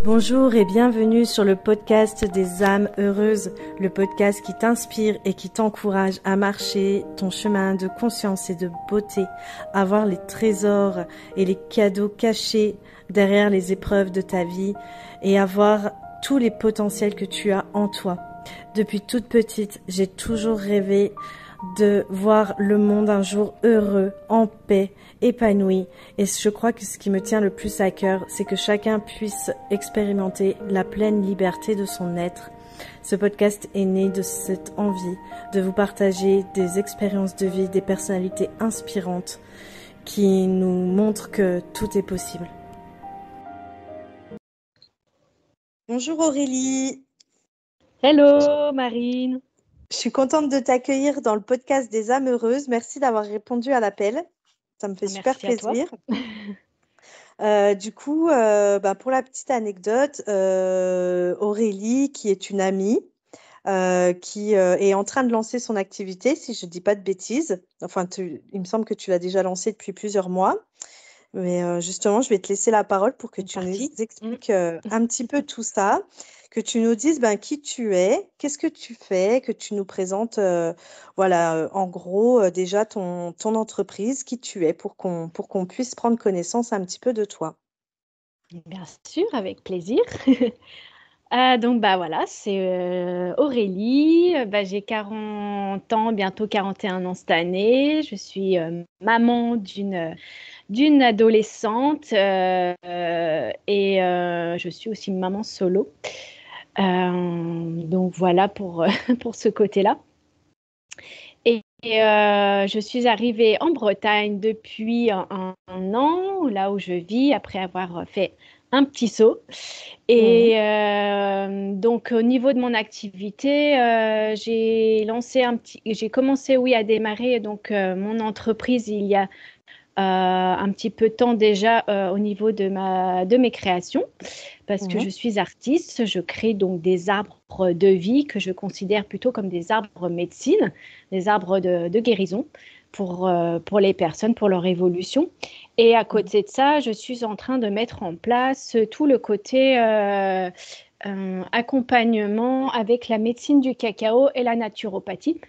Bonjour et bienvenue sur le podcast des âmes heureuses, le podcast qui t'inspire et qui t'encourage à marcher ton chemin de conscience et de beauté, à voir les trésors et les cadeaux cachés derrière les épreuves de ta vie et à voir tous les potentiels que tu as en toi. Depuis toute petite, j'ai toujours rêvé de voir le monde un jour heureux, en paix, épanoui. Et je crois que ce qui me tient le plus à cœur, c'est que chacun puisse expérimenter la pleine liberté de son être. Ce podcast est né de cette envie de vous partager des expériences de vie, des personnalités inspirantes qui nous montrent que tout est possible. Bonjour Aurélie. Hello Marine. Je suis contente de t'accueillir dans le podcast des âmes heureuses. Merci d'avoir répondu à l'appel. Ça me fait super plaisir. Du coup, pour la petite anecdote, Aurélie, qui est une amie, qui est en train de lancer son activité, si je ne dis pas de bêtises. Enfin, il me semble que tu l'as déjà lancée depuis plusieurs mois. Mais justement, je vais te laisser la parole pour que tu nous expliques un petit peu tout ça, que tu nous dises qui tu es, qu'est-ce que tu fais, que tu nous présentes en gros déjà ton entreprise, qui tu es pour qu'on puisse prendre connaissance un petit peu de toi. Bien sûr, avec plaisir. C'est Aurélie. J'ai 40 ans, bientôt 41 ans cette année. Je suis maman d'une adolescente et je suis aussi maman solo. Donc voilà pour, pour ce côté-là. Et je suis arrivée en Bretagne depuis un an, là où je vis, après avoir fait un petit saut. Et donc, au niveau de mon activité, j'ai commencé, oui, à démarrer mon entreprise il y a un petit peu de temps déjà au niveau de mes créations, parce que je suis artiste, je crée donc des arbres de vie que je considère plutôt comme des arbres médecine, des arbres de guérison pour les personnes, pour leur évolution. Et à côté de ça, je suis en train de mettre en place tout le côté accompagnement avec la médecine du cacao et la naturopathie.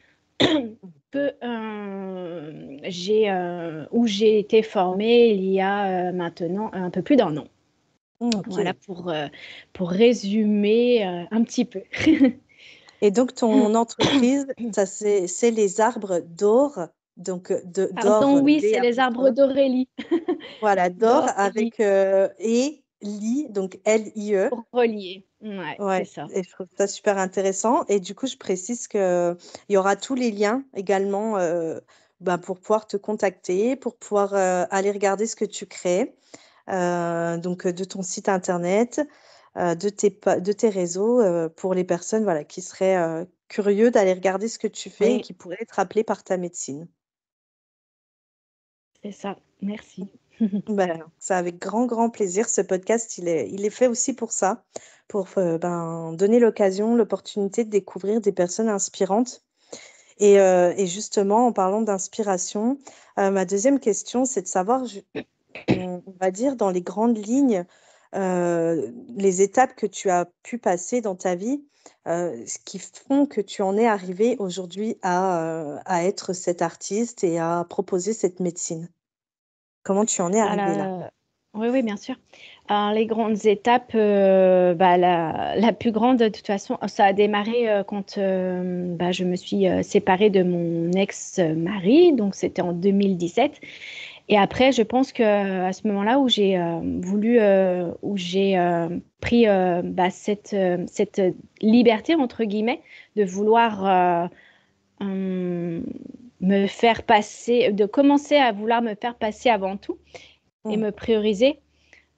Où j'ai été formée il y a maintenant un peu plus d'1 an. Okay. Voilà pour résumer un petit peu. Et donc, ton entreprise, c'est les arbres d'or. Donc, Pardon, d'or, oui, c'est les arbres d'Aurélie. Voilà, d'or avec et lit, donc L-I-E. Pour relier, c'est ça. Et je trouve ça super intéressant. Et du coup, je précise qu'il y aura tous les liens également pour pouvoir te contacter, pour pouvoir aller regarder ce que tu crées. Donc, de ton site internet, de tes réseaux, pour les personnes qui seraient curieux d'aller regarder ce que tu fais et qui pourraient être appelées par ta médecine. C'est ça, merci. C'est avec grand, grand plaisir. Ce podcast, il est fait aussi pour ça, pour donner l'opportunité de découvrir des personnes inspirantes. Et justement, en parlant d'inspiration, ma deuxième question, c'est de savoir, on va dire, dans les grandes lignes, les étapes que tu as pu passer dans ta vie, ce qui font que tu en es arrivé aujourd'hui à être cet artiste et à proposer cette médecine. Comment tu en es arrivé là? Oui, bien sûr. Alors, les grandes étapes, la plus grande, de toute façon, ça a démarré quand je me suis séparée de mon ex-mari, donc c'était en 2017. Et après, je pense qu'à ce moment-là où j'ai pris cette liberté, entre guillemets, de vouloir me faire passer, de commencer à vouloir me faire passer avant tout et me prioriser.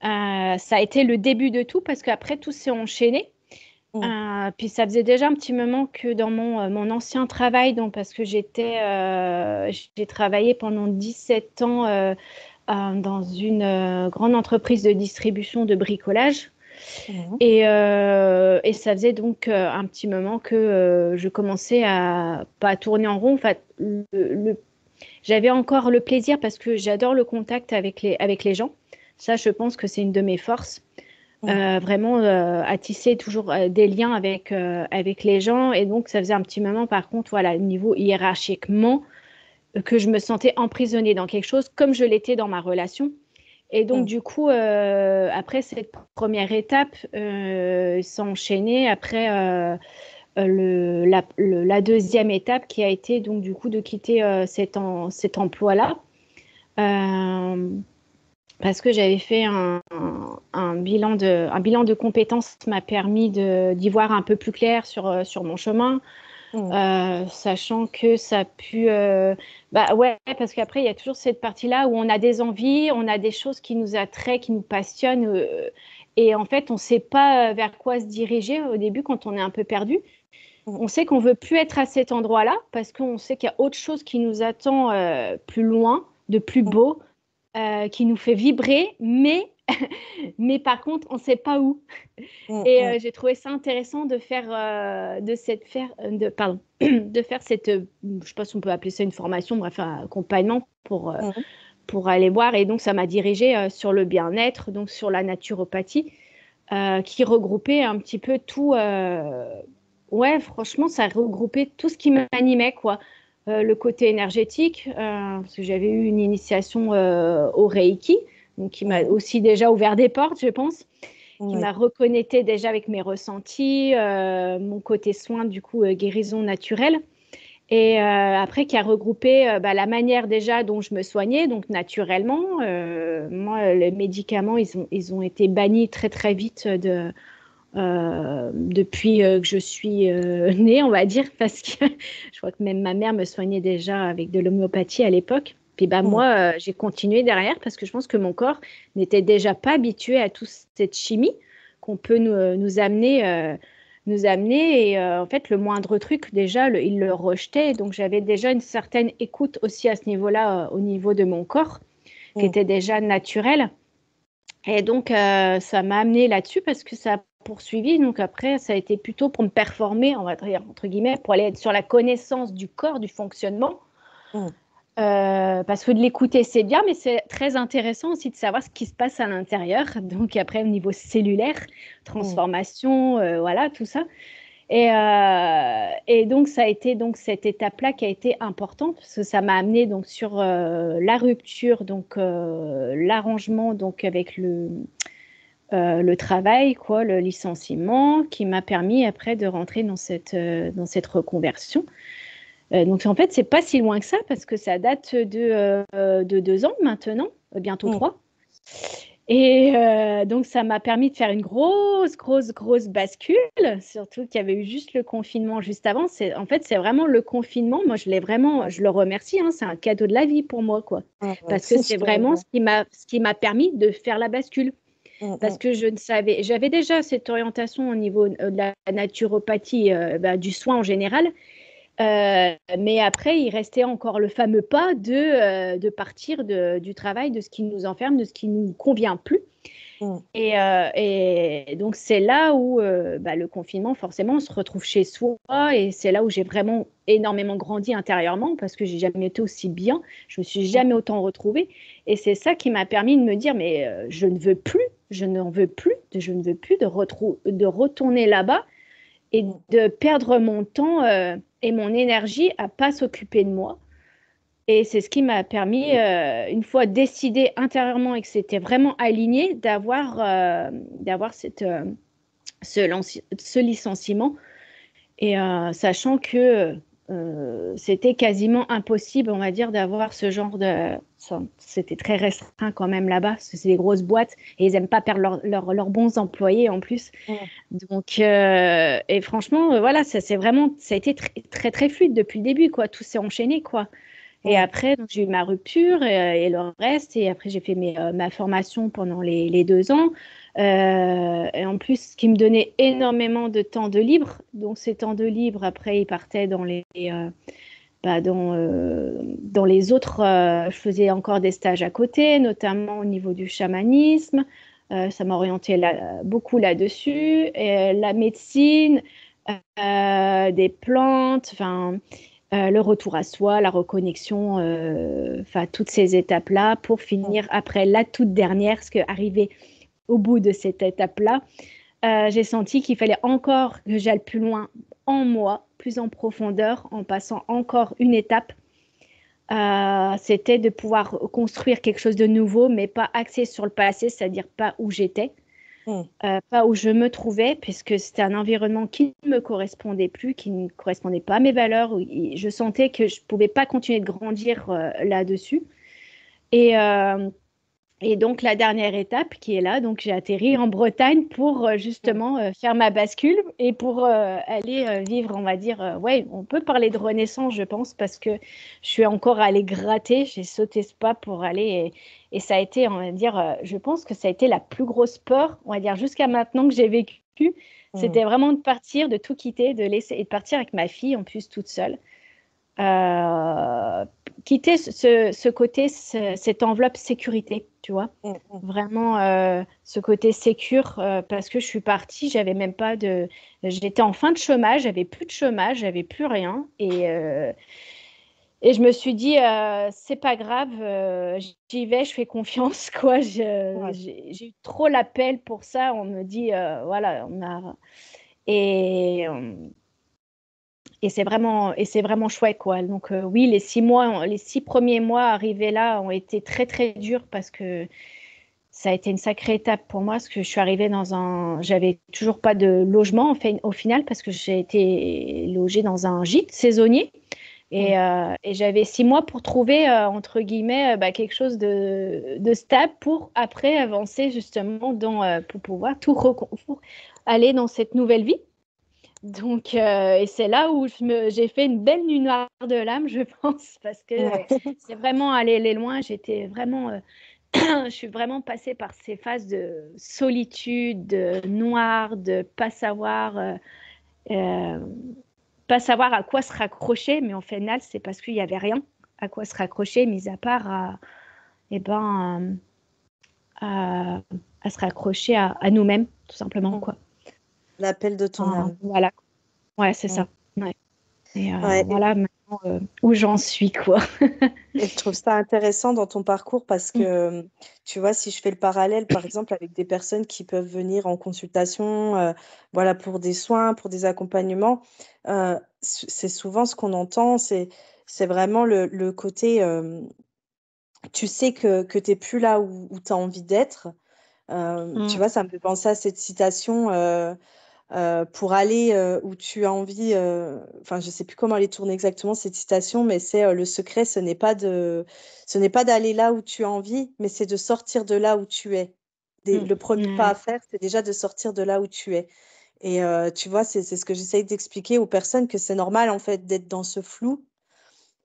Ça a été le début de tout parce qu'après, tout s'est enchaîné. Puis ça faisait déjà un petit moment que dans mon ancien travail, donc parce que j'ai travaillé pendant 17 ans dans une grande entreprise de distribution de bricolage. Et ça faisait donc un petit moment que je commençais à pas tourner en rond. Enfin, j'avais encore le plaisir parce que j'adore le contact avec les gens. Ça, je pense que c'est une de mes forces. vraiment à tisser toujours des liens avec les gens. Et donc, ça faisait un petit moment, par contre, voilà, niveau hiérarchiquement, que je me sentais emprisonnée dans quelque chose comme je l'étais dans ma relation. Et donc, du coup, après cette première étape, s'enchaîner après la deuxième étape qui a été donc du coup de quitter cet emploi-là. Parce que j'avais fait un bilan de compétences qui m'a permis d'y voir un peu plus clair sur mon chemin. Sachant que ça a pu... ouais, parce qu'après, il y a toujours cette partie-là où on a des envies, on a des choses qui nous attraient, qui nous passionnent. Et en fait, on ne sait pas vers quoi se diriger au début quand on est un peu perdu. On sait qu'on ne veut plus être à cet endroit-là parce qu'on sait qu'il y a autre chose qui nous attend plus loin, de plus beau, qui nous fait vibrer, mais par contre, on ne sait pas où. Et j'ai trouvé ça intéressant de faire, de faire cette, je ne sais pas si on peut appeler ça une formation, bref, un accompagnement pour aller voir. Et donc, ça m'a dirigée sur le bien-être, donc sur la naturopathie, qui regroupait un petit peu tout. Ouais, franchement, ça regroupait tout ce qui m'animait, quoi. Le côté énergétique, parce que j'avais eu une initiation au Reiki, donc qui m'a aussi déjà ouvert des portes, je pense, qui m'a reconnecté déjà avec mes ressentis, mon côté soin, du coup, guérison naturelle. Et après, qui a regroupé la manière déjà dont je me soignais, donc naturellement. Moi, les médicaments, ils ont été bannis très, très vite depuis que je suis née, on va dire, parce que je crois que même ma mère me soignait déjà avec de l'homéopathie à l'époque. Puis moi, j'ai continué derrière parce que je pense que mon corps n'était déjà pas habitué à toute cette chimie qu'on peut nous amener. Et en fait, le moindre truc, déjà, il le rejetait. Donc, j'avais déjà une certaine écoute aussi à ce niveau-là, au niveau de mon corps, qui était déjà naturel. Et donc, ça m'a amené là-dessus parce que ça a poursuivi. Donc, après, ça a été plutôt pour me performer, on va dire, entre guillemets, pour aller sur la connaissance du corps, du fonctionnement. Parce que de l'écouter, c'est bien, mais c'est très intéressant aussi de savoir ce qui se passe à l'intérieur. Donc, après, au niveau cellulaire, transformation, voilà, tout ça. Et donc, ça a été donc, cette étape-là qui a été importante parce que ça m'a amené donc, sur la rupture, donc l'arrangement donc, avec le travail, quoi, le licenciement, qui m'a permis après de rentrer dans cette reconversion. Donc, en fait, c'est pas si loin que ça parce que ça date de 2 ans maintenant, bientôt 3. Et donc, ça m'a permis de faire une grosse bascule, surtout qu'il y avait eu juste le confinement juste avant. En fait, c'est vraiment le confinement. Moi, je le remercie. Hein, c'est un cadeau de la vie pour moi, quoi. Parce que c'est vraiment ce qui m'a permis de faire la bascule. Parce que j'avais déjà cette orientation au niveau de la naturopathie, du soin en général. Mais après, il restait encore le fameux pas de partir du travail, de ce qui nous enferme, de ce qui ne nous convient plus. Et donc, c'est là où le confinement, forcément, on se retrouve chez soi. Et c'est là où j'ai vraiment énormément grandi intérieurement parce que j'ai jamais été aussi bien. Je me suis jamais autant retrouvée. Et c'est ça qui m'a permis de me dire, mais je ne veux plus de retourner là-bas et de perdre mon temps et mon énergie à pas s'occuper de moi. Et c'est ce qui m'a permis, une fois décidé intérieurement et que c'était vraiment aligné, d'avoir ce licenciement. Et sachant que c'était quasiment impossible, on va dire, d'avoir ce genre de... C'était très restreint quand même là-bas, parce que c'est des grosses boîtes et ils n'aiment pas perdre leurs bons employés en plus. Donc, et franchement, voilà, ça a été très, très, très fluide depuis le début, quoi. Tout s'est enchaîné, quoi. Et après, donc, j'ai eu ma rupture et le reste. Et après, j'ai fait ma formation pendant les 2 ans. Et en plus, ce qui me donnait énormément de temps de libre. Donc, ces temps de libre, après, ils partaient dans les autres. Je faisais encore des stages à côté, notamment au niveau du chamanisme. Ça m'a orientée beaucoup là-dessus. Et la médecine, des plantes, enfin... le retour à soi, la reconnexion, toutes ces étapes-là pour finir après la toute dernière, ce qui arrivait au bout de cette étape-là, j'ai senti qu'il fallait encore que j'aille plus loin en moi, plus en profondeur, en passant encore une étape. C'était de pouvoir construire quelque chose de nouveau, mais pas axé sur le passé, c'est-à-dire pas où j'étais, pas où je me trouvais, puisque c'était un environnement qui ne me correspondait plus, qui ne correspondait pas à mes valeurs. Je sentais que je ne pouvais pas continuer de grandir là-dessus. Et, et donc, la dernière étape qui est là, donc j'ai atterri en Bretagne pour justement faire ma bascule et pour aller vivre, on va dire, ouais, on peut parler de renaissance, je pense, parce que je suis encore allée gratter, j'ai sauté ce pas pour aller, et ça a été, on va dire, je pense que ça a été la plus grosse peur, on va dire, jusqu'à maintenant que j'ai vécu. C'était vraiment de partir, de tout quitter, de laisser, et de partir avec ma fille, en plus, toute seule. Quitter ce côté, cette enveloppe sécurité, tu vois. Vraiment ce côté sécure, parce que je suis partie, j'avais même pas de... J'étais en fin de chômage, j'avais plus de chômage, j'avais plus rien. Et je me suis dit, c'est pas grave, j'y vais, je fais confiance, quoi. J'ai eu trop l'appel pour ça. On me dit, voilà, on a... Et... Et c'est vraiment chouette, quoi. Donc, oui, les 6 premiers mois arrivés là ont été très, très durs parce que ça a été une sacrée étape pour moi parce que je suis arrivée j'avais toujours pas de logement, au final, parce que j'ai été logée dans un gîte saisonnier. Et j'avais 6 mois pour trouver, entre guillemets, quelque chose de stable pour après avancer justement pour pouvoir pour aller dans cette nouvelle vie. Donc, et c'est là où j'ai fait une belle nuit noire de l'âme, je pense, parce que c'est vraiment aller loin. J'étais vraiment, je suis vraiment passée par ces phases de solitude, de noir, de euh, pas savoir à quoi se raccrocher. Mais en final, c'est parce qu'il n'y avait rien à quoi se raccrocher, mis à part eh ben, à se raccrocher à nous-mêmes, tout simplement, quoi. L'appel de ton âme. Voilà. Ouais, c'est ça. Ouais. Et Ouais, voilà maintenant où j'en suis, quoi. et je trouve ça intéressant dans ton parcours parce que, tu vois, si je fais le parallèle, par exemple, avec des personnes qui peuvent venir en consultation, voilà, pour des soins, pour des accompagnements, c'est souvent ce qu'on entend, c'est vraiment le côté, tu sais que tu n'es plus là où tu as envie d'être. Tu vois, ça me fait penser à cette citation. Pour aller où tu as envie, enfin je sais plus comment elle est tournée exactement cette citation, mais c'est le secret, ce n'est pas d'aller là où tu as envie, mais c'est de sortir de là où tu es. Le premier pas à faire, c'est déjà de sortir de là où tu es. Et tu vois, c'est ce que j'essaye d'expliquer aux personnes, que c'est normal en fait d'être dans ce flou.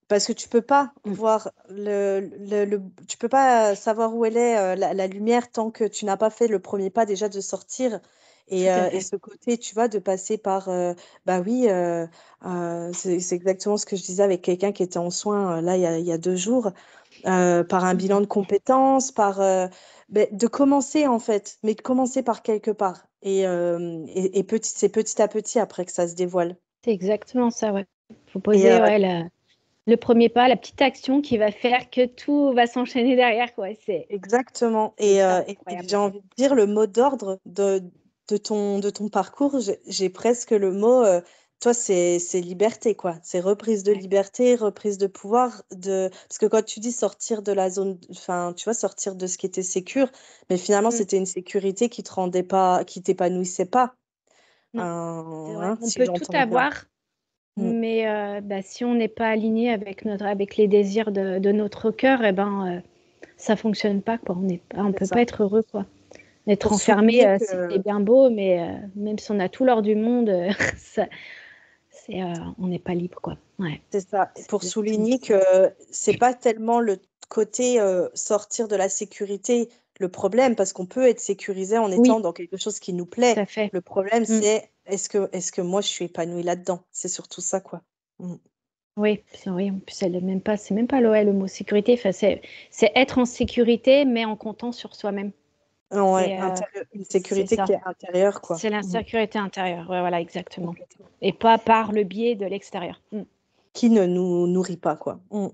Parce que tu peux pas voir tu peux pas savoir où elle est la lumière tant que tu n'as pas fait le premier pas déjà de sortir et ce côté, tu vois, de passer par bah oui, c'est exactement ce que je disais avec quelqu'un qui était en soins là il y a 2 jours, par un bilan de compétences, ben, de commencer en fait, mais de commencer par quelque part et c'est petit à petit après que ça se dévoile. C'est exactement ça, ouais. Faut Et poser le premier pas, la petite action qui va faire que tout va s'enchaîner derrière, quoi. exactement. C'est Et incroyable. j'ai envie de dire le mot d'ordre de ton parcours, j'ai presque le mot, toi, c'est liberté, quoi. C'est reprise de Ouais. liberté, reprise de pouvoir. Parce que quand tu dis sortir de la zone, enfin, tu vois, sortir de ce qui était sécure, mais finalement, c'était une sécurité qui te rendait pas, qui t'épanouissait pas. Non, c'est vrai. Hein, On si peut tout j'entends bien. avoir, Mm. mais si on n'est pas aligné avec les désirs de notre cœur, eh ben, ça fonctionne pas, quoi. On C'est peut ça. pas être heureux, quoi. Être Pour enfermé, souligner c'est que bien beau, mais même si on a tout l'or du monde, on n'est pas libre, quoi. Ouais, C'est ça. c'est Pour exactement souligner ça. que c'est pas tellement le côté sortir de la sécurité le problème, parce qu'on peut être sécurisé en Oui, étant dans quelque chose qui nous tout plaît. à fait. Le problème, Mm. c'est est-ce que moi je suis épanouie là-dedans? C'est surtout ça, quoi. Mm. Oui, oui, en plus, c'est même pas le mot sécurité. Enfin, c'est être en sécurité, mais en comptant sur soi-même. Ouais, C'est une c'est sécurité ça. qui est intérieure, quoi. C'est Mm. l'insécurité intérieure. Ouais, voilà, exactement. Complètement. Et pas par le biais de l'extérieur. Mm. Qui ne nous nourrit pas, quoi. Mm.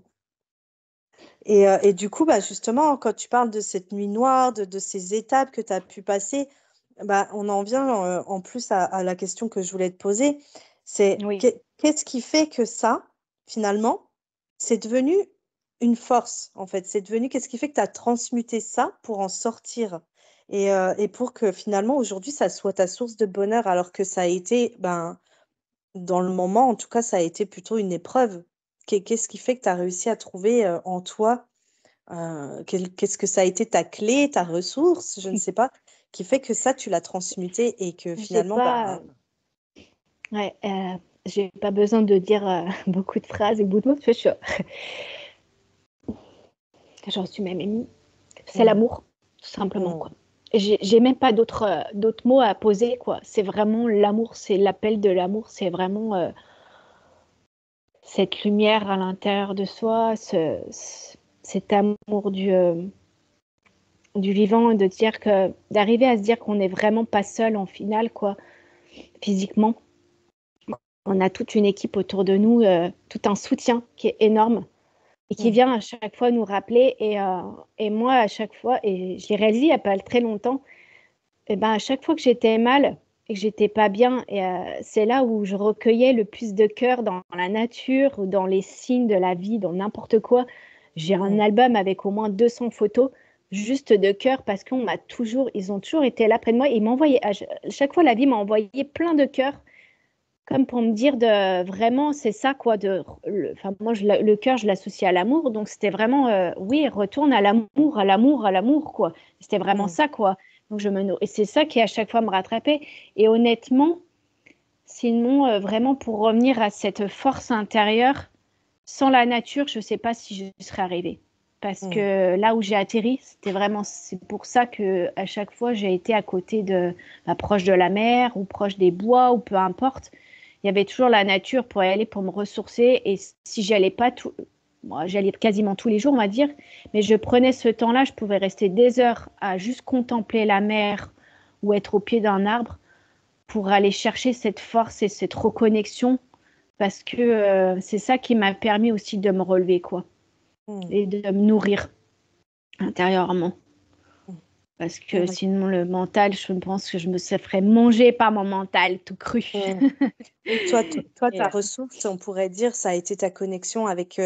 Et du coup, bah, justement, quand tu parles de cette nuit noire, de ces étapes que tu as pu passer, bah, on en vient en plus à la question que je voulais te poser. C'est Oui. qu'est-ce qui fait que ça, finalement, c'est devenu une force, en fait. C'est devenu qu'est-ce qui fait que tu as transmuté ça pour en sortir et pour que finalement, aujourd'hui, ça soit ta source de bonheur, alors que ça a été, ben, dans le moment, en tout cas, ça a été plutôt une épreuve. Qu'est-ce qui fait que tu as réussi à trouver en toi, qu'est-ce que ça a été ta clé, ta ressource, je ne sais pas, qui fait que ça, tu l'as transmuté et que J'ai finalement, pas, bah, ouais, j'ai pas besoin de dire beaucoup de phrases et beaucoup de mots. Parce que j'en suis même émue. C'est mm, l'amour, tout simplement, mm, quoi. J'ai même pas d'autres mots à poser, quoi. C'est vraiment l'amour, c'est l'appel de l'amour, c'est vraiment cette lumière à l'intérieur de soi, cet amour du vivant, et de dire que d'arriver à se dire qu'on n'est vraiment pas seul en finale, quoi, physiquement. On a toute une équipe autour de nous, tout un soutien qui est énorme et qui mm, vient à chaque fois nous rappeler. Et moi, à chaque fois, et je l'ai réalisé il n'y a pas très longtemps, et ben, à chaque fois que j'étais mal et que j'étais pas bien, et, c'est là où je recueillais le plus de cœur dans la nature, dans les signes de la vie, dans n'importe quoi. J'ai un mm, album avec au moins 200 photos juste de cœur parce ils ont toujours été là près de moi. Et ils m'envoyaient, à chaque fois, la vie m'a envoyé plein de cœurs, comme pour me dire de vraiment, c'est ça quoi. Enfin, moi, le cœur, je l'associe à l'amour. Donc, c'était vraiment, oui, retourne à l'amour, à l'amour, à l'amour, quoi. C'était vraiment mm, ça, quoi. Donc, et c'est ça qui, à chaque fois, me rattrapait. Et honnêtement, sinon, vraiment, pour revenir à cette force intérieure, sans la nature, je ne sais pas si je serais arrivée. Parce mm, que là où j'ai atterri, c'est pour ça que à chaque fois, j'ai été à côté proche de la mer ou proche des bois ou peu importe. Il y avait toujours la nature pour y aller, pour me ressourcer. Et si j'y allais pas moi, j'allais quasiment tous les jours, on va dire, mais je prenais ce temps-là, je pouvais rester des heures à juste contempler la mer ou être au pied d'un arbre pour aller chercher cette force et cette reconnexion, parce que c'est ça qui m'a permis aussi de me relever, quoi, mm, et de me nourrir intérieurement. mm. Parce que Ouais, sinon, le mental, je pense que je me ferais manger par mon mental tout cru. mm. Oui, toi, Et, ta ressource, on pourrait dire, ça a été ta connexion avec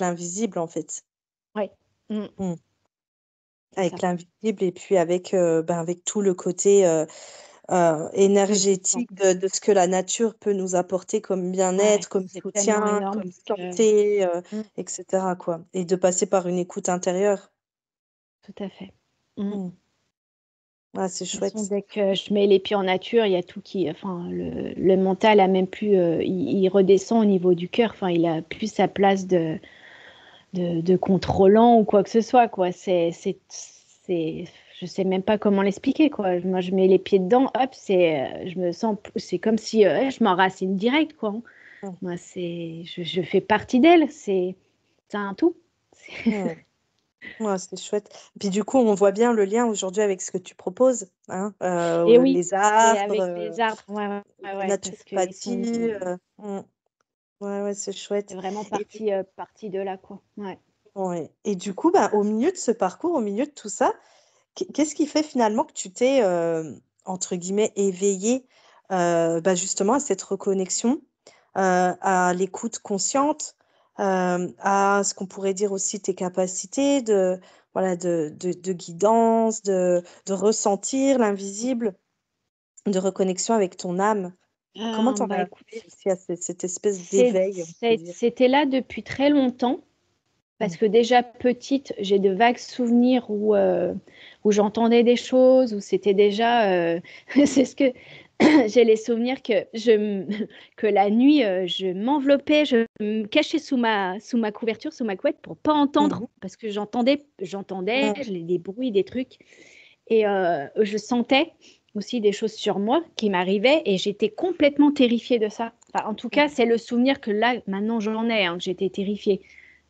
l'invisible, en fait. ouais. Mm, Mm. c'est Avec ça. l'invisible et puis avec tout le côté Puissant. énergétique de ce que la nature peut nous apporter comme Ouais, bien-être, comme c'est tellement soutien, énorme comme que... santé, Mm, etc., quoi. Et de passer par une écoute intérieure. tout à fait. Mm. Mm. Ah, c'est De toute façon, chouette. dès que je mets les pieds en nature, il y a tout qui... Enfin, le mental a même plus... il redescend au niveau du cœur. Enfin, il a plus sa place de contrôlant ou quoi que ce soit, quoi. Je sais même pas comment l'expliquer, quoi. Moi, je mets les pieds dedans, hop, je me sens... C'est comme si je m'enracine direct, quoi. Mm. Moi, je fais partie d'elle. C'est un tout. Mm. Ouais, c'est chouette. Puis du coup, on voit bien le lien aujourd'hui avec ce que tu proposes, hein, Et oui, les et arbres, avec les arbres, ouais, ouais, ouais, la ouais, parce qu'ils sont... naturopathie. Ouais, ouais, c'est C'est chouette. vraiment Et, partie de là, quoi. Ouais. ouais. Et du coup, bah, au milieu de ce parcours, au milieu de tout ça, qu'est-ce qui fait finalement que tu t'es, entre guillemets, éveillée bah, justement à cette reconnexion, à l'écoute consciente, à ce qu'on pourrait dire aussi tes capacités voilà, de guidance, de ressentir l'invisible, de reconnexion avec ton âme. Comment t'en es Bah écoute, arrivée aussi à cette espèce d'éveil, on peut dire? c'était là depuis très longtemps. Parce Mm. que déjà petite, j'ai de vagues souvenirs où j'entendais des choses, où c'était déjà... c'est ce que... J'ai les souvenirs que la nuit, je m'enveloppais, je me cachais sous ma couverture, sous ma couette pour pas entendre. Mhm. Parce que j'entendais, Mm. des bruits, des trucs. Et je sentais aussi des choses sur moi qui m'arrivaient et j'étais complètement terrifiée de ça. Enfin, en tout cas, Mm. c'est le souvenir que là, maintenant, j'en ai, hein, que j'étais terrifiée.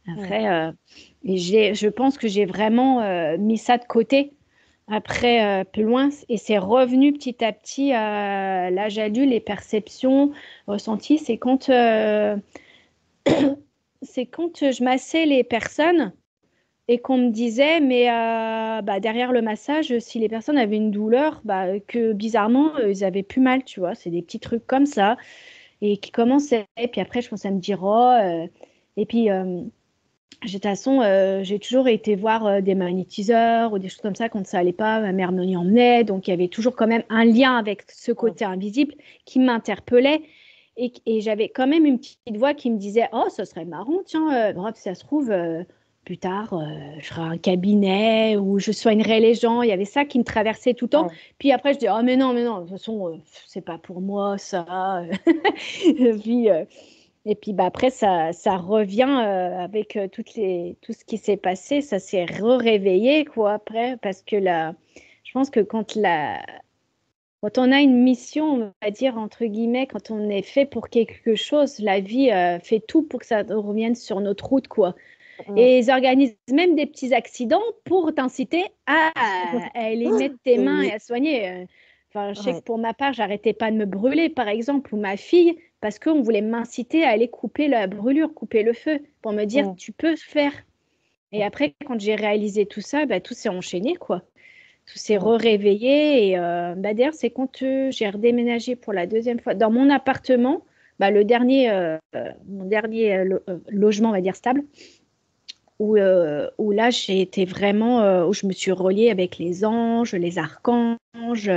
Mm. Après, je pense que j'ai vraiment mis ça de côté après plus loin et c'est revenu petit à petit à l'âge adulte, les perceptions ressenties. C'est quand je massais les personnes et qu'on me disait, mais derrière le massage, si les personnes avaient une douleur, que bizarrement, ils avaient plus mal, tu vois. C'est des petits trucs comme ça et qui commençaient. Et puis après, je commençais à me dire, et puis, de toute façon, j'ai toujours été voir des magnétiseurs ou des choses comme ça quand ça allait pas. Ma mère m'y emmenait, donc il y avait toujours quand même un lien avec ce côté invisible qui m'interpellait. Et j'avais quand même une petite voix qui me disait, oh, ce serait marrant, tiens, bref, ça se trouve, plus tard, je ferai un cabinet ou je soignerai les gens. Il y avait ça qui me traversait tout le temps. Puis après, je dis, oh, mais non, de toute façon, c'est pas pour moi, ça. Et puis après, ça revient avec tout ce qui s'est passé. Ça s'est réveillé, quoi, après, parce que je pense que quand on a une mission, on va dire, entre guillemets, quand on est fait pour quelque chose, la vie fait tout pour que ça revienne sur notre route, quoi. Et ils organisent même des petits accidents pour t'inciter à aller mettre tes mains et à soigner. Enfin, je sais que pour ma part, j'arrêtais pas de me brûler, par exemple, ou ma fille, parce qu'on voulait m'inciter à aller couper la brûlure, couper le feu, pour me dire, tu peux faire. Et après, quand j'ai réalisé tout ça, tout s'est enchaîné, quoi. Tout s'est réveillé. Et d'ailleurs, c'est quand j'ai redéménagé pour la deuxième fois dans mon appartement, mon dernier logement, on va dire, stable, où là, j'ai été vraiment, où je me suis reliée avec les anges, les archanges.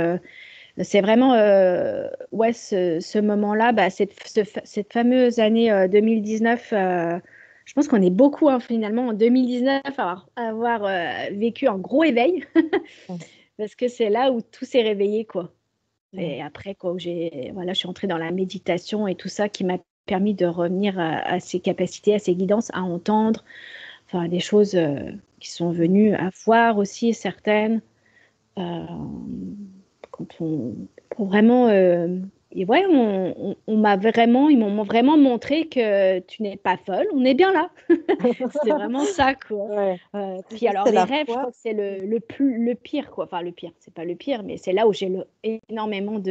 C'est vraiment, ce moment-là, cette fameuse année 2019, je pense qu'on est beaucoup, hein, finalement, en 2019, à avoir vécu un gros éveil, parce que c'est là où tout s'est réveillé, quoi. Et après, quoi, je suis entrée dans la méditation et tout ça qui m'a permis de revenir à ces capacités, à ces guidances, à entendre, enfin, des choses qui sont venues à voir aussi, certaines. Quand pour vraiment et ouais, ils m'ont vraiment montré que tu n'es pas folle, on est bien là. C'est vraiment ça, quoi. Puis alors les rêves, je crois que c'est le pire, quoi. Enfin le pire, c'est pas le pire, mais c'est là où j'ai énormément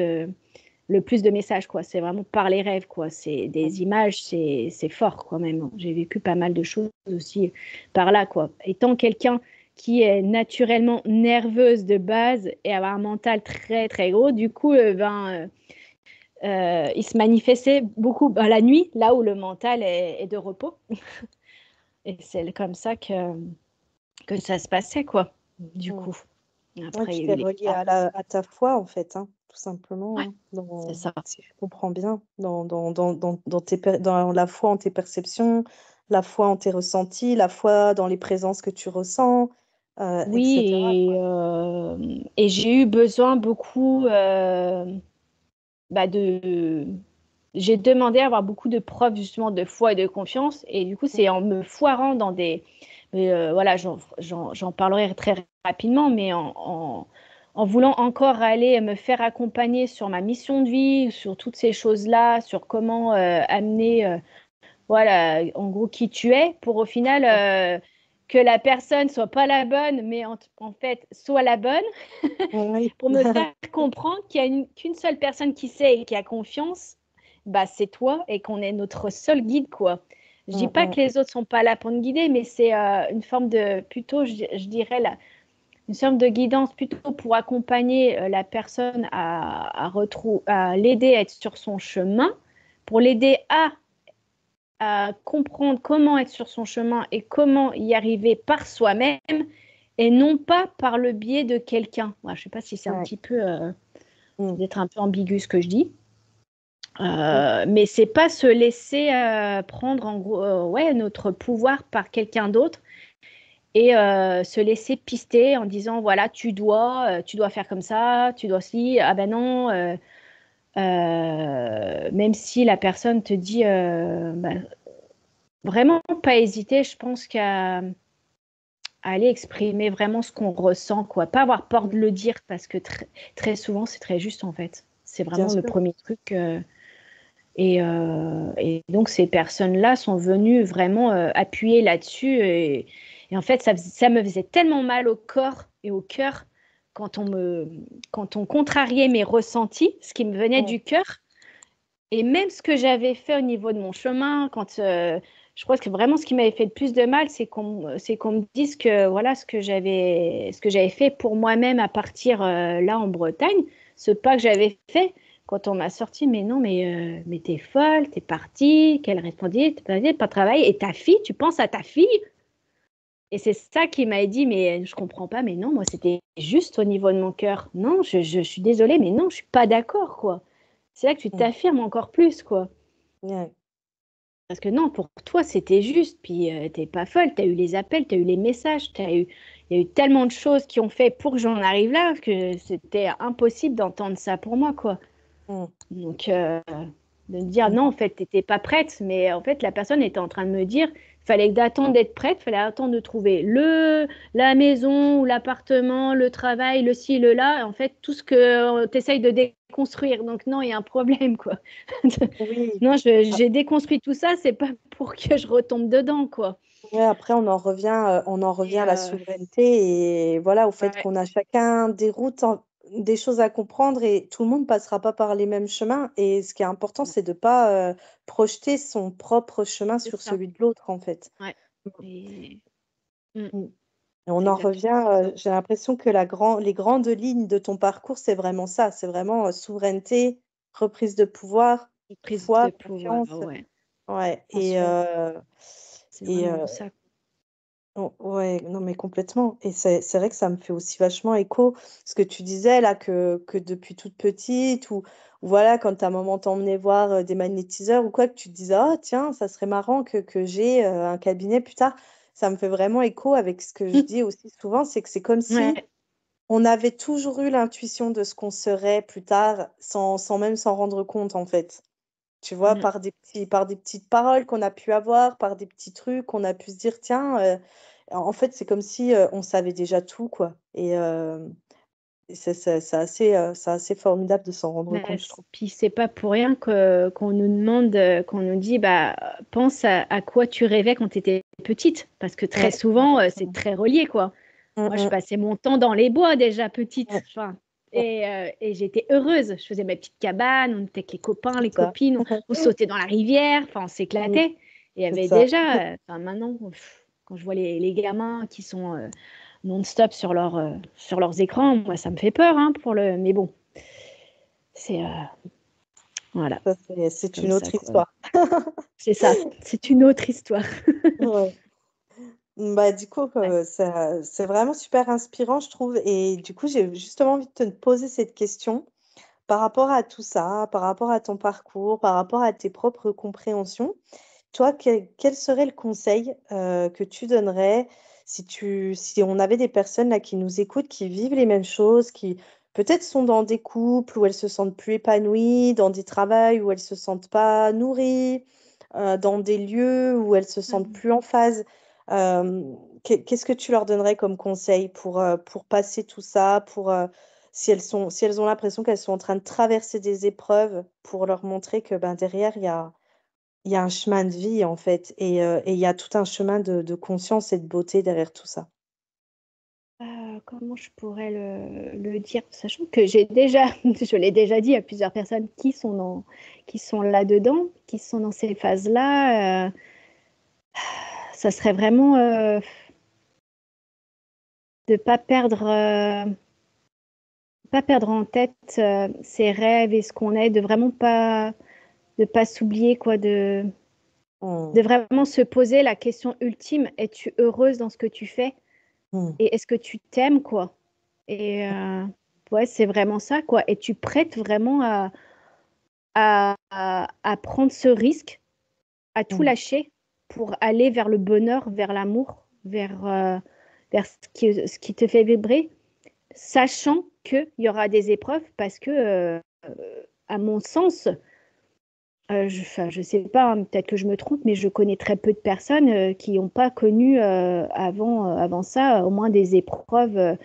le plus de messages, quoi. C'est vraiment par les rêves, quoi. C'est des images, c'est fort, quand même. J'ai vécu pas mal de choses aussi par là, quoi. Étant quelqu'un qui est naturellement nerveuse de base et avoir un mental très, très gros, du coup, il se manifestait beaucoup la nuit, là où le mental est de repos. Et c'est comme ça que ça se passait, quoi, du coup. Après, tu t'es relié à ta foi, en fait, hein, tout simplement. Ouais, hein, c'est ça. Si je comprends bien, dans la foi en tes perceptions, la foi en tes ressentis, la foi dans les présences que tu ressens, etc. Oui, et j'ai eu besoin beaucoup j'ai demandé à avoir beaucoup de preuves justement de foi et de confiance. Et du coup, c'est en me foirant dans voilà, j'en parlerai très rapidement, mais en voulant encore aller me faire accompagner sur ma mission de vie, sur toutes ces choses-là, sur comment amener, voilà, en gros, qui tu es, pour au final que la personne soit pas la bonne, mais en fait soit la bonne, pour me faire comprendre qu'il n'y a qu'une seule personne qui sait et qui a confiance, c'est toi, et qu'on est notre seul guide, quoi. Je dis pas que les autres sont pas là pour nous guider, mais c'est une forme de, plutôt, je dirais, une forme de guidance plutôt pour accompagner la personne à l'aider à être sur son chemin, pour l'aider à comprendre comment être sur son chemin et comment y arriver par soi-même et non pas par le biais de quelqu'un. Je ne sais pas si c'est un petit peu d'être un peu ambigu ce que je dis. Mais c'est pas se laisser prendre en gros notre pouvoir par quelqu'un d'autre et se laisser pister en disant voilà tu dois faire comme ça, tu dois ci, ah ben non, même si la personne te dit vraiment pas hésiter, je pense qu'à aller exprimer vraiment ce qu'on ressent, quoi. Pas avoir peur de le dire parce que très souvent c'est très juste en fait. C'est vraiment le premier truc. Et donc ces personnes-là sont venues vraiment appuyer là-dessus. Et en fait, ça me faisait tellement mal au corps et au cœur quand on contrariait mes ressentis, ce qui me venait du cœur. Et même ce que j'avais fait au niveau de mon chemin, quand je crois que vraiment ce qui m'avait fait le plus de mal, c'est qu'on me dise que voilà ce que j'avais fait pour moi-même à partir là en Bretagne, ce pas que j'avais fait quand on m'a sorti, mais non, mais t'es folle, t'es partie, quelle responsabilité, t'as pas travaillé, et ta fille, tu penses à ta fille? Et c'est ça qui m'a dit, mais je comprends pas, mais non, moi c'était juste au niveau de mon cœur. Non, je suis désolée, mais non, je suis pas d'accord, quoi. C'est là que tu Mm. t'affirmes encore plus, quoi. Ouais. Parce que non, pour toi, c'était juste. Puis, t'es pas folle. Tu as eu les appels, tu as eu les messages. Il y a eu tellement de choses qui ont fait pour que j'en arrive là que c'était impossible d'entendre ça pour moi, quoi. Mm. Donc, de me dire Mm. non, en fait, tu n'étais pas prête. Mais en fait, la personne était en train de me dire il fallait d'attendre d'être prête, il fallait attendre de trouver la maison ou l'appartement, le travail, le ci, le là. En fait, tout ce que tu essayes de déconstruire. Donc, non, il y a un problème, quoi. Oui. Non, j'ai déconstruit tout ça, c'est pas pour que je retombe dedans, quoi. Ouais, après, on en revient Et, à la souveraineté et voilà, au fait ouais, qu'on a chacun des routes, des choses à comprendre et tout le monde passera pas par les mêmes chemins. Et ce qui est important, c'est de pas projeter son propre chemin c'est sur ça. celui de l'autre, en fait. Ouais. Et, mm, Mm. Et on c'est en exactement revient, ça. j'ai l'impression que les grandes lignes de ton parcours, c'est vraiment ça. C'est vraiment souveraineté, reprise de pouvoir, Une prise foi, de pouvoir, confiance. ouais. Ouais. En soi, c'est Et, vraiment ça. Oh, ouais, non, mais complètement. Et c'est vrai que ça me fait aussi vachement écho ce que tu disais là, que depuis toute petite, ou voilà, quand ta maman t'emmenait voir des magnétiseurs ou quoi, que tu te disais, oh tiens, ça serait marrant que j'ai un cabinet plus tard. Ça me fait vraiment écho avec ce que je Mm. dis aussi souvent, c'est que c'est comme si Ouais, on avait toujours eu l'intuition de ce qu'on serait plus tard sans même s'en rendre compte en fait. Tu vois, mm. par des petites paroles qu'on a pu avoir, par des petits trucs qu'on a pu se dire, tiens, en fait, c'est comme si on savait déjà tout, quoi. Et c'est assez formidable de s'en rendre Mais compte, je trouve. puis c'est pas pour rien qu'on nous demande, qu'on nous dit, bah, pense à quoi tu rêvais quand tu étais petite. Parce que très Ouais, souvent, c'est exactement. très relié, quoi. Mm, Moi, je mm, passais mon temps dans les bois déjà petite. ouais, Enfin, ouais, et j'étais heureuse. Je faisais ma petite cabane, on était avec les copains, c'est les ça. copines, on sautait dans la rivière, enfin, on Mm, s'éclatait. Et il y c'est avait ça. déjà, enfin, maintenant, quand je vois les gamins qui sont non-stop sur leurs écrans, moi, ça me fait peur, hein, mais bon, c'est voilà, Ça, c'est c'est comme une ça, autre quoi. histoire. C'est ça, c'est une autre histoire. Ouais. Bah, du coup, Ouais. c'est vraiment super inspirant, je trouve. Et du coup, j'ai justement envie de te poser cette question. Par rapport à tout ça, par rapport à ton parcours, par rapport à tes propres compréhensions, toi, quel serait le conseil que tu donnerais si on avait des personnes là qui nous écoutent, qui vivent les mêmes choses, qui peut-être sont dans des couples où elles se sentent plus épanouies, dans des travails où elles se sentent pas nourries, dans des lieux où elles se sentent Mhm. plus en phase. euh, Qu'est-ce que tu leur donnerais comme conseil pour passer tout ça, si elles ont l'impression qu'elles sont en train de traverser des épreuves, pour leur montrer que ben, derrière, il y a un chemin de vie, en fait, et il y a tout un chemin de conscience et de beauté derrière tout ça. Comment je pourrais le dire, sachant que j'ai déjà, je l'ai déjà dit à plusieurs personnes qui sont là-dedans, qui sont dans ces phases-là, ça serait vraiment de pas perdre en tête ses rêves et ce qu'on est, de pas s'oublier, quoi, Mm, de vraiment se poser la question ultime, es-tu heureuse dans ce que tu fais? mm, Et est-ce que tu t'aimes, quoi? Et ouais, c'est vraiment ça, quoi. Es-tu prête vraiment à prendre ce risque, à tout mm, lâcher pour aller vers le bonheur, vers l'amour, vers ce qui te fait vibrer, sachant qu'il y aura des épreuves parce que, à mon sens, enfin, je sais pas, hein, peut-être que je me trompe, mais je connais très peu de personnes qui n'ont pas connu avant ça au moins des épreuves.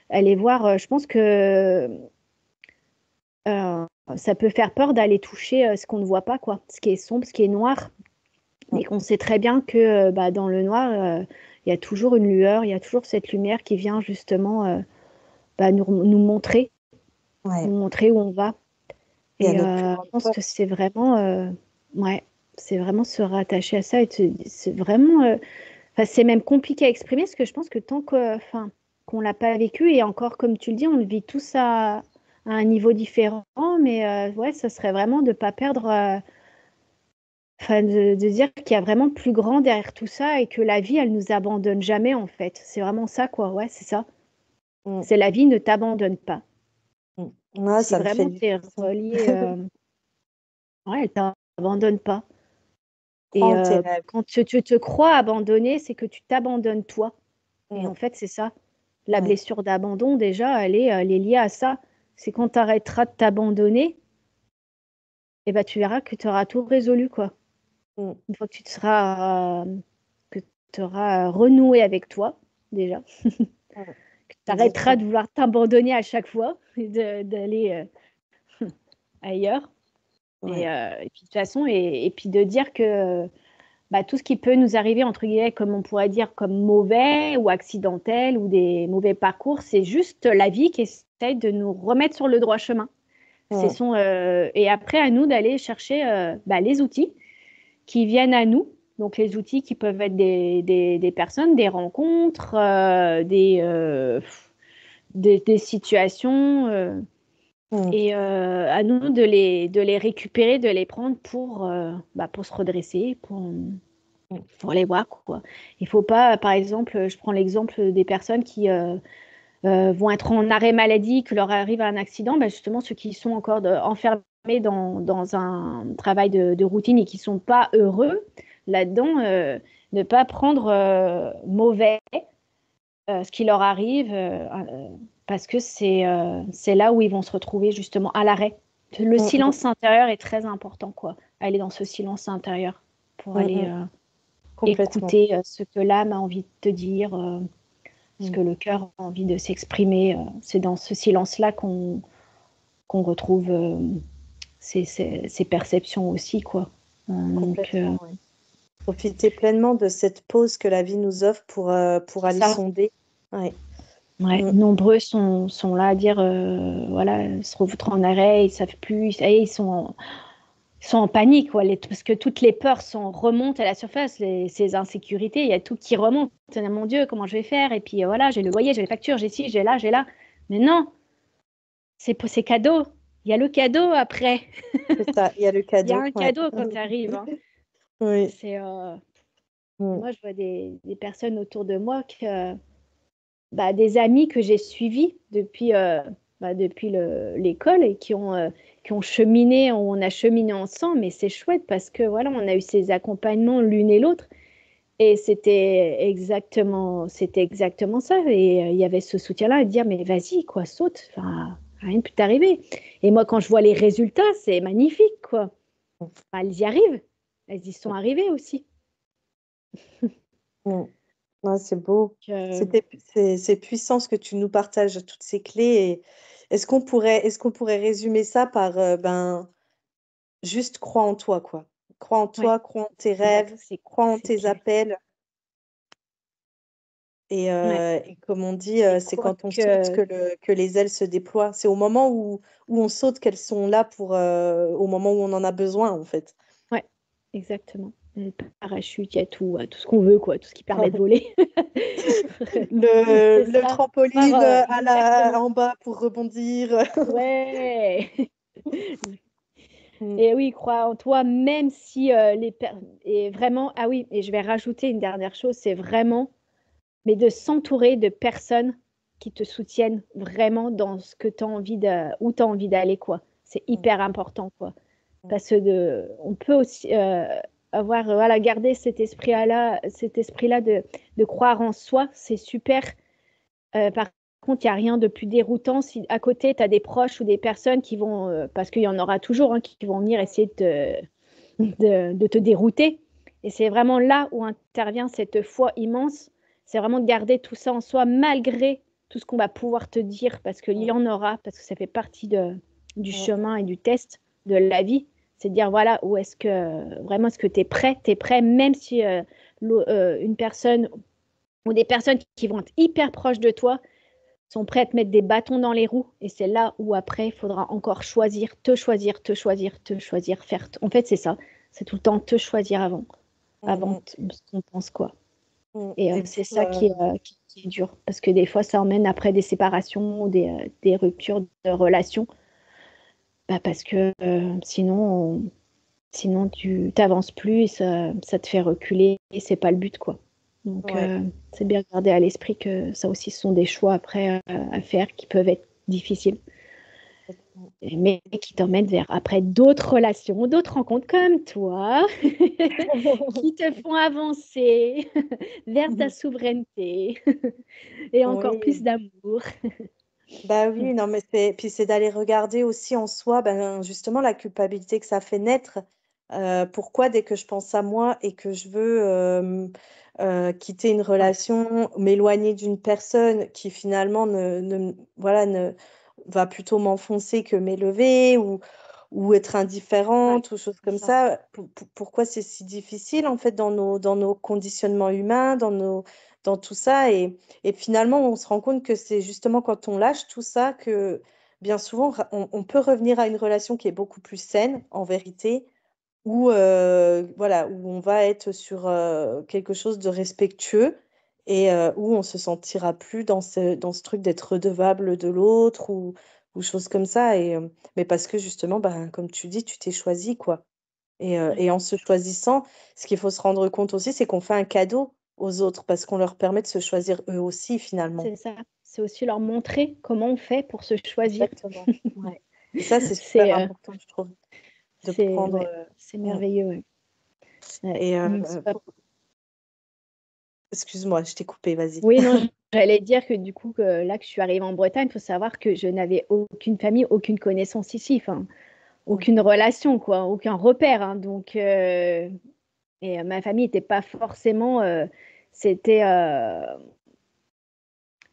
Aller voir, je pense que euh, ça peut faire peur d'aller toucher ce qu'on ne voit pas, quoi, ce qui est sombre, ce qui est noir, mm. mais qu'on sait très bien que bah, dans le noir, il y a toujours une lueur, il y a toujours cette lumière qui vient justement bah, Ouais, nous montrer où on va. il y a Et notre plus je grande pense que force. c'est vraiment, ouais. c'est vraiment se rattacher à ça. C'est vraiment... c'est même compliqué à exprimer parce que je pense que tant qu'on ne l'a pas vécu, et encore, comme tu le dis, on le vit tous à un niveau différent, mais ouais, ça serait vraiment de ne pas perdre... de dire qu'il y a vraiment plus grand derrière tout ça et que la vie, elle nous abandonne jamais, en fait. C'est vraiment ça, quoi. Ouais, c'est ça. Mm. C'est la vie ne t'abandonne pas. Ouais, Si ça me fait vraiment du tu es bien. relié, ouais, elle t'abandonne pas. Crois Et en tes rêves. quand tu te crois abandonné, c'est que tu t'abandonnes toi. Et Mm. en fait, c'est ça. La Ouais. blessure d'abandon, déjà, elle est liée à ça. C'est quand tu arrêteras de t'abandonner, et ben, tu verras que tu auras tout résolu, quoi. Mm. Une fois que que tu auras renoué avec toi, déjà. Mm. Tu arrêteras Exactement. de vouloir t'abandonner à chaque fois et d'aller ailleurs. Ouais. Et puis de toute façon, et puis de dire que tout ce qui peut nous arriver, entre guillemets, comme on pourrait dire, comme mauvais ou accidentel ou des mauvais parcours, c'est juste la vie qui essaye de nous remettre sur le droit chemin. Mm. Et après, à nous d'aller chercher les outils qui viennent à nous. Donc, les outils qui peuvent être des personnes, des rencontres, des situations. Mm. Et à nous de les récupérer, de les prendre pour se redresser, pour les voir, quoi. Il ne faut pas, par exemple, je prends l'exemple des personnes qui vont être en arrêt maladie, que leur arrive un accident, justement, ceux qui sont encore enfermés dans un travail de routine et qui ne sont pas heureux là-dedans, ne pas prendre mauvais ce qui leur arrive, parce que c'est là où ils vont se retrouver justement à l'arrêt. Le Mm. Mm. silence intérieur est très important, quoi. Aller dans ce silence intérieur pour Mm. aller Complètement. écouter ce que l'âme a envie de te dire, ce Mm. que le cœur a envie de s'exprimer. C'est dans ce silence-là qu'on retrouve ces perceptions aussi, quoi. Donc, Complètement, ouais. Profiter pleinement de cette pause que la vie nous offre pour c'est aller ça. sonder. Ouais. Ouais, Mm. nombreux sont là à dire, voilà, ils se retrouvent en arrêt, ils savent plus, ça y est, ils sont en panique, quoi, parce que toutes les peurs remontent à la surface, ces insécurités, il y a tout qui remonte. Mon Dieu, comment je vais faire? Et puis voilà, j'ai le loyer, j'ai les factures, j'ai ci, j'ai là, j'ai là. Mais non, c'est cadeau. Il y a le cadeau après. C'est ça, il y a le Il y a cadeau. un Ouais. cadeau quand tu arrives. Hein. Oui. C'est, Mm. moi, je vois des personnes autour de moi des amis que j'ai suivis depuis l'école et qui ont cheminé, on a cheminé ensemble, mais c'est chouette parce que voilà, on a eu ces accompagnements l'une et l'autre et c'était exactement ça. Et il y avait ce soutien-là, de dire mais vas-y, quoi, saute, enfin, rien ne peut t'arriver. Et moi, quand je vois les résultats, c'est magnifique, quoi. Enfin, elles y arrivent, elles y sont arrivées aussi. Mm. Ouais, c'est beau. Euh, C'est puissant ce que tu nous partages, toutes ces clés. Et est-ce qu'on pourrait résumer ça par juste crois en toi, quoi. Crois en ouais, toi, crois en tes exact, rêves, crois en c'est tes clair. appels. Ouais. Et comme on dit, Et c'est quoi quand on saute que que les ailes se déploient. C'est au moment où on saute qu'elles sont là au moment où on en a besoin, en fait. Ouais, exactement. Le parachute, il y a tout ce qu'on veut, quoi, tout ce qui permet de voler. C'est Le ça. trampoline Exactement. en bas pour rebondir. Ouais. Mm. Et oui, crois en toi, même si et vraiment, ah oui, et je vais rajouter une dernière chose, c'est vraiment, mais de s'entourer de personnes qui te soutiennent vraiment dans ce que tu as envie où tu as envie d'aller, quoi. C'est Mm. hyper important, quoi. Mm. Parce que on peut aussi avoir, voilà, garder cet esprit-là de croire en soi, c'est super. Par contre, il n'y a rien de plus déroutant si à côté, tu as des proches ou des personnes qui vont, parce qu'il y en aura toujours, hein, qui vont venir essayer de te dérouter. Et c'est vraiment là où intervient cette foi immense. C'est vraiment de garder tout ça en soi, malgré tout ce qu'on va pouvoir te dire, parce qu'il y en aura, parce que ça fait partie du Mm. chemin et du test de la vie. C'est de dire, voilà, où est-ce que tu es prêt? Tu es prêt, même si une personne ou des personnes qui vont être hyper proches de toi sont prêts à te mettre des bâtons dans les roues. Et c'est là où après, il faudra encore choisir, te choisir, te choisir, te choisir, faire. En fait, c'est ça. c'est tout le temps te choisir avant Mm, ce qu'on pense quoi. mm. Et Et c'est pour, ça qui est dur, parce que des fois, ça emmène après des séparations ou des ruptures de relations, bah, parce que sinon tu t'avances plus et ça te fait reculer et c'est pas le but, quoi. Donc, ouais. c'est bien de garder à l'esprit que ça aussi, ce sont des choix après à faire qui peuvent être difficiles, mais qui t'emmènent vers après d'autres relations, d'autres rencontres comme toi, qui te font avancer vers ta souveraineté et encore plus Oui, d'amour. bah oui, non, mais c'est d'aller regarder aussi en soi, ben, justement, la culpabilité que ça fait naître. Pourquoi, dès que je pense à moi et que je veux quitter une Ouais, relation, m'éloigner d'une personne qui finalement voilà, va plutôt m'enfoncer que m'élever ou être ouais, indifférente ou choses c'est comme ça. ça, pourquoi c'est si difficile en fait dans nos conditionnements humains, dans tout ça et finalement, on se rend compte que c'est justement quand on lâche tout ça que bien souvent, on peut revenir à une relation qui est beaucoup plus saine, en vérité, où, voilà, où on va être sur quelque chose de respectueux et où on se sentira plus dans ce truc d'être redevable de l'autre ou choses comme ça. Mais parce que justement, ben, comme tu dis, tu t'es choisi, quoi. Ouais, Et en se choisissant, ce qu'il faut se rendre compte aussi, c'est qu'on fait un cadeau aux autres parce qu'on leur permet de se choisir eux aussi, finalement. c'est ça. C'est aussi leur montrer comment on fait pour se choisir. Exactement. Ouais. Et ça, c'est super C'est important, je trouve, de prendre. ouais, c'est Mm. merveilleux. Ouais. Ouais. Et C'est pas- excuse-moi, je t'ai coupé, vas-y. Oui, non, j'allais dire que du coup, là que je suis arrivée en Bretagne, il faut savoir que je n'avais aucune famille, aucune connaissance ici, enfin, Mm. aucune relation, quoi, aucun repère, hein. Donc, ma famille n'était pas forcément. C'était.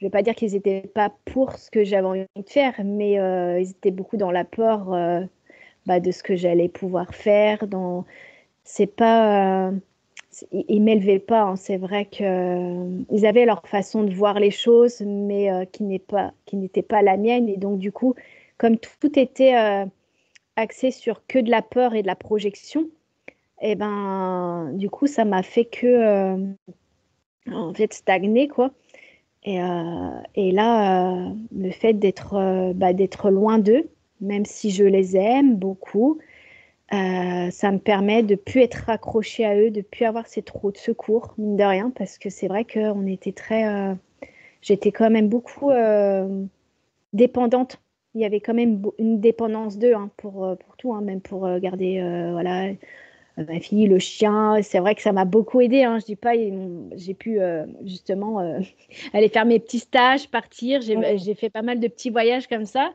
Je ne vais pas dire qu'ils n'étaient pas pour ce que j'avais envie de faire, mais ils étaient beaucoup dans la peur de ce que j'allais pouvoir faire. C'est pas, ils m'élevaient pas, hein. C'est vrai que ils avaient leur façon de voir les choses, mais qui n'était pas la mienne. Et donc du coup, comme tout était axé sur que de la peur et de la projection, et ben du coup, ça m'a fait que en fait stagner quoi. Et là, le fait d'être loin d'eux, même si je les aime beaucoup, ça me permet de plus être accrochée à eux, de plus avoir ces trous de secours, mine de rien, parce que c'est vrai qu'on était j'étais quand même beaucoup dépendante. Il y avait quand même une dépendance d'eux hein, pour tout, hein, même pour garder voilà, ma fille, le chien. C'est vrai que ça m'a beaucoup aidée. Hein, je dis pas, j'ai pu justement aller faire mes petits stages, partir. Mm. J'ai fait pas mal de petits voyages comme ça.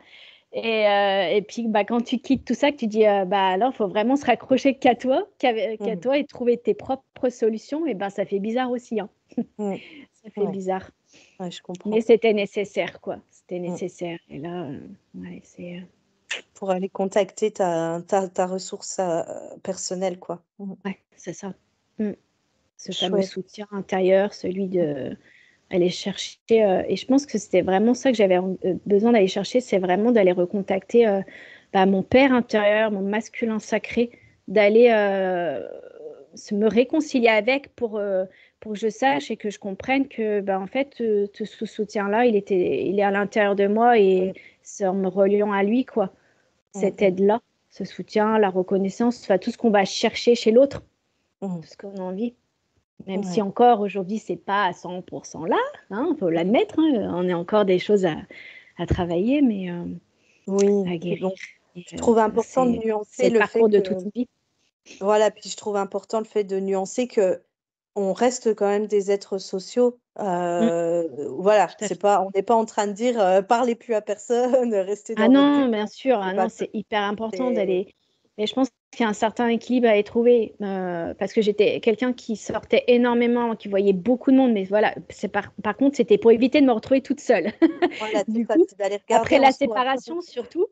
Et puis, quand tu quittes tout ça, que tu dis, alors, il faut vraiment se raccrocher qu'à Mm. toi et trouver tes propres solutions, et ben, ça fait bizarre aussi, hein. Mm. Ça fait Ouais. bizarre. Ouais, je Mais comprends. c'était nécessaire, quoi. C'était Mm. nécessaire. Et là, ouais, c'est. Pour aller contacter ta ressource personnelle, quoi. Mm. Ouais, c'est ça. Mm. Ce fameux Chouette. soutien intérieur, celui de aller chercher. Et je pense que c'était vraiment ça que j'avais besoin d'aller chercher, c'est vraiment d'aller recontacter mon père intérieur, mon masculin sacré, d'aller me réconcilier avec pour que je sache et que je comprenne que en fait, ce soutien-là, il est à l'intérieur de moi et Mm. c'est en me reliant à lui, quoi. Cette Mm. aide-là, ce soutien, la reconnaissance, enfin, tout ce qu'on va chercher chez l'autre, Mm. tout ce qu'on a envie. Même si Ouais. encore aujourd'hui, c'est pas à 100% là, il faut Mm. l'admettre, hein, on a encore des choses à travailler, mais Oui. à Puis guérir. bon, Et, je trouve important de c'est nuancer le le fait parcours de que, toute une vie. voilà, puis je trouve important le fait de nuancer que on reste quand même des êtres sociaux. Mm, Voilà, tout à c'est fait. pas, on n'est pas en train de dire parlez plus à personne, restez Ah dans votre bulle. non, bien sûr, C'est ah pas non, ça. c'est hyper important C'est- d'aller. Mais je pense qu'il y a un certain équilibre à y trouver parce que j'étais quelqu'un qui sortait énormément, qui voyait beaucoup de monde, mais voilà, par contre, c'était pour éviter de me retrouver toute seule. Voilà, c'est Du ça, coup, c'est d'aller regarder après en la soi. séparation, surtout,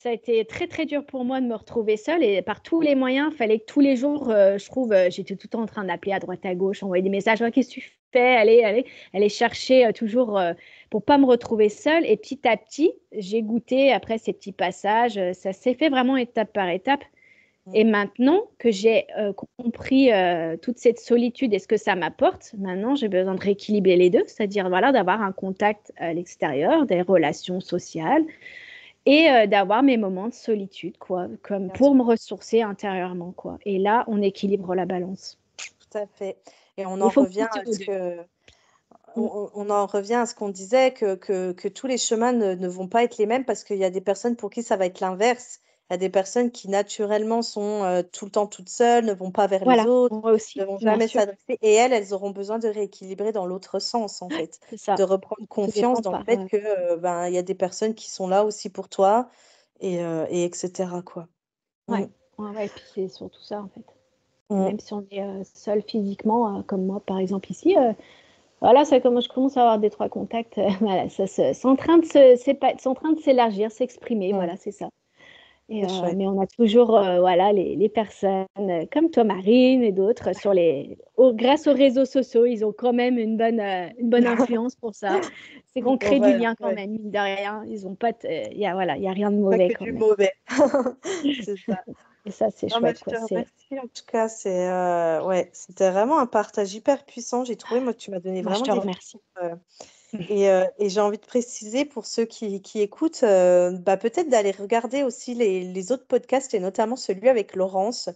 ça a été très très dur pour moi de me retrouver seule et par tous les moyens, il fallait que tous les jours, je trouve, j'étais tout le temps en train d'appeler à droite à gauche, envoyer des messages. Oh, qu'est-ce que tu fais? Allez, allez, aller chercher toujours pour pas me retrouver seule. Et petit à petit, j'ai goûté après ces petits passages. Ça s'est fait vraiment étape par étape. Et maintenant que j'ai compris toute cette solitude et ce que ça m'apporte, maintenant j'ai besoin de rééquilibrer les deux, c'est-à-dire voilà, d'avoir un contact à l'extérieur, des relations sociales et d'avoir mes moments de solitude, quoi, comme Bien pour sûr, me ressourcer intérieurement, quoi. Et là, on équilibre la balance. tout à fait. Et on Il en faut revient penser à aux ce deux. que Mm. on en revient à ce qu'on disait, que tous les chemins ne vont pas être les mêmes parce qu'il y a des personnes pour qui ça va être l'inverse. Il y a des personnes qui naturellement sont tout le temps toutes seules, ne vont pas vers les Voilà, autres, moi ne aussi, vont bien jamais sûr, s'adresser. Et elles auront besoin de rééquilibrer dans l'autre sens, en fait. c'est ça. De reprendre Tout confiance dépend dans le par. fait que ben, il y a des personnes qui sont là aussi pour toi et etc. quoi. Mm, Ouais, ouais, ouais, et puis c'est surtout ça, en fait. mm. Même si on est seul physiquement, comme moi, par exemple, ici, voilà, ça, comme je commence à avoir des trois contacts, voilà, c'est en train de c'est en train de s'élargir, s'exprimer, Mm, voilà, c'est ça. Et, c'est chouette. mais on a toujours voilà, les personnes comme toi, Marine, et d'autres, grâce aux réseaux sociaux, ils ont quand même une bonne influence pour ça. C'est qu'on Bon, crée du voilà, lien quand ouais. même, mine de rien. Ils ont pas, voilà, il y a rien de Pas mauvais que quand du même. mauvais. C'est ça. Et ça, c'est Non, mais chouette, je quoi. te remercie. En tout cas, ouais, c'était vraiment un partage hyper puissant. J'ai trouvé, moi, tu m'as donné Moi, je vraiment te des remercie. frissons. Et j'ai envie de préciser pour ceux qui écoutent, bah, peut-être d'aller regarder aussi les autres podcasts et notamment celui avec Laurence.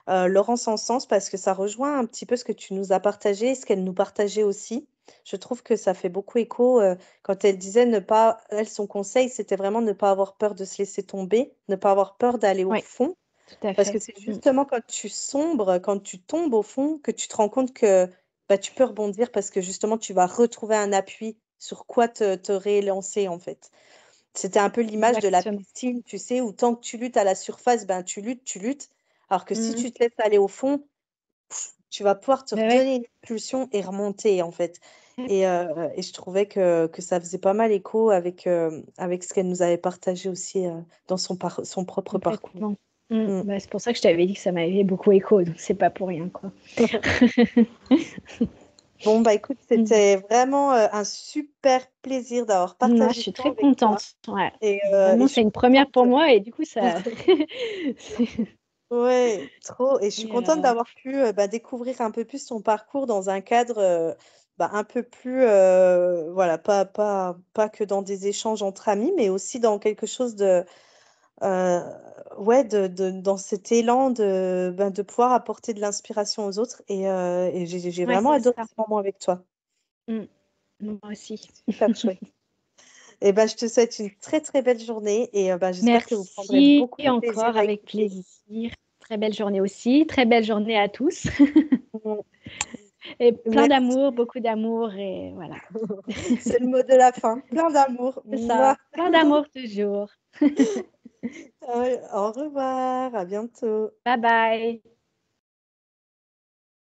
Laurence Encens, parce que ça rejoint un petit peu ce que tu nous as partagé, ce qu'elle nous partageait aussi. Je trouve que ça fait beaucoup écho quand elle disait ne pas, elle, son conseil, c'était vraiment ne pas avoir peur de se laisser tomber, ne pas avoir peur d'aller au Oui, fond, tout à parce que fait. c'est justement quand tu sombres, quand tu tombes au fond, que tu te rends compte que bah, tu peux rebondir parce que justement tu vas retrouver un appui sur quoi te rélancer en fait. C'était un peu l'image de la Exactement. piscine, tu sais, où tant que tu luttes à la surface, ben tu luttes, tu luttes. Alors que si Mhm. tu te laisses aller au fond, tu vas pouvoir te Ben ouais. redonner une impulsion et remonter, en fait. Et je trouvais que ça faisait pas mal écho avec ce qu'elle nous avait partagé aussi dans son propre parcours. Complètement. Mm. Mm. Bah, c'est pour ça que je t'avais dit que ça m'avait beaucoup écho, donc c'est pas pour rien, quoi. Bon, bah écoute, Mm. c'était vraiment un super plaisir d'avoir Moi, je partagé ce suis temps très avec toi. contente. Ouais. Et Vraiment, je c'est suis une première contente. pour moi et du coup, ça. Ouais, trop. Et je suis Et, contente d'avoir pu bah, découvrir un peu plus ton parcours dans un cadre bah, un peu plus, voilà, pas que dans des échanges entre amis, mais aussi dans quelque chose euh, ouais, dans cet élan de pouvoir apporter de l'inspiration aux autres. Et j'ai ouais, vraiment c'est adoré ça. ce moment avec toi. Mm. Moi aussi. Super chouette. Et ben, je te souhaite une très très belle journée et bah, j'espère que vous prendrez Merci beaucoup de plaisir encore, à avec écouter. plaisir. Très belle journée aussi. Très belle journée à tous. Mm. Et plein d'amour, Merci. beaucoup d'amour et voilà. C'est le mot de la fin. Plein d'amour. C'est Mouah. ça. Plein d'amour toujours. Au revoir, à bientôt. Bye bye.